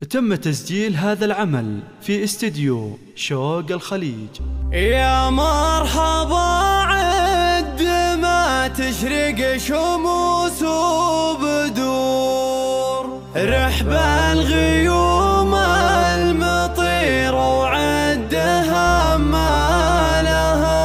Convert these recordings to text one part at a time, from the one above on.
تم تسجيل هذا العمل في استديو شوق الخليج. يا مرحبا عد ما تشرق شموس وبدور رحب الغيوم المطير وعدها ما لها.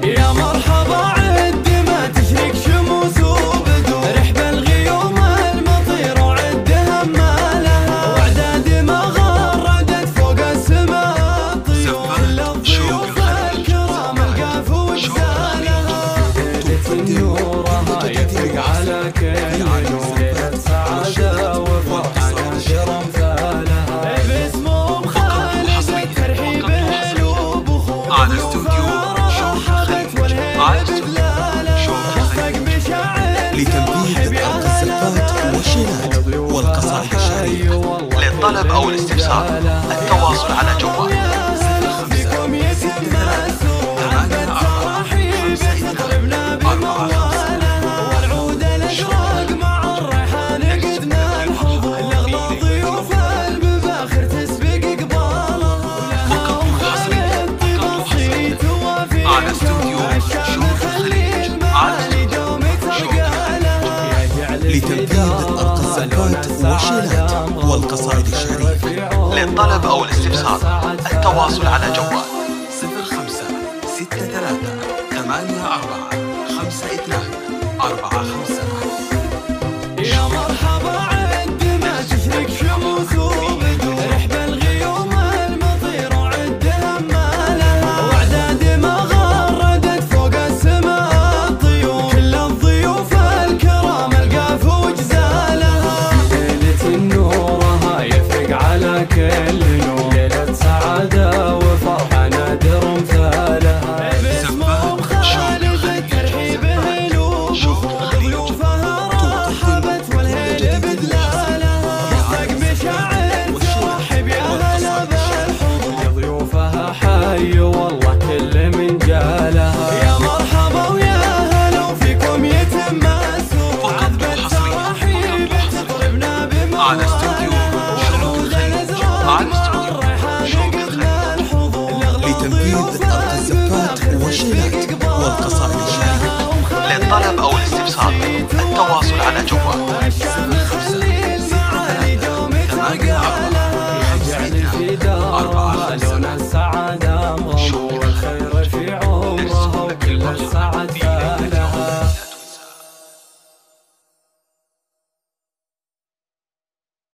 يا مرحبا عد ما تشرق شموس وبدور رحب الغيوم المطير وعدها ما لها. وعداد ما غردت فوق السماء الطيور للضيوف الكرام القاف وجزالها. ليلة نورها يفرق على كل يوم، ليلة سعادة وفرحة نادر امثالها. باسمهم خالد الترحيب هلوب وخوض لتنفيذ القصيدات والشعر والقصائد الشعرية. للطلب أو الاستفسار التواصل على جوال 05 لتنفيذ القصيدات والشعر والقصائد الشعرية. للطلب أو الاستفسار التواصل على جوال 05 63 84 52 45. يا مرحبا عد ما تشرق شموس وبدور رحب الغيوم المطير وعدها ما لها. وعداد ما غردت فوق السماء الطيور كل الضيوف الكرام القاف وجزالها. ليلة نورها يفرق على كل يوم، ليلة سعادة وفرحة نادر امثالها. باسمهم خالد الترحيب هلوب وخوض ضيوفها رحبت والهيل بدلالها. يصدق بشاعر ترحب يا هلا بالحضور لضيوفها حي والله كل من جالها. يا مرحبا ويا هلا وفيكم يتم السرور عذبة الترحيب تطربنا على استوديو شوق الخليج. لتنفيذ القصيدات والشعر والقصائد الشعرية. للطلب أو الاستفسار التواصل على جوال 05 لون السعادة مغمور الخير في عمره وكل السعد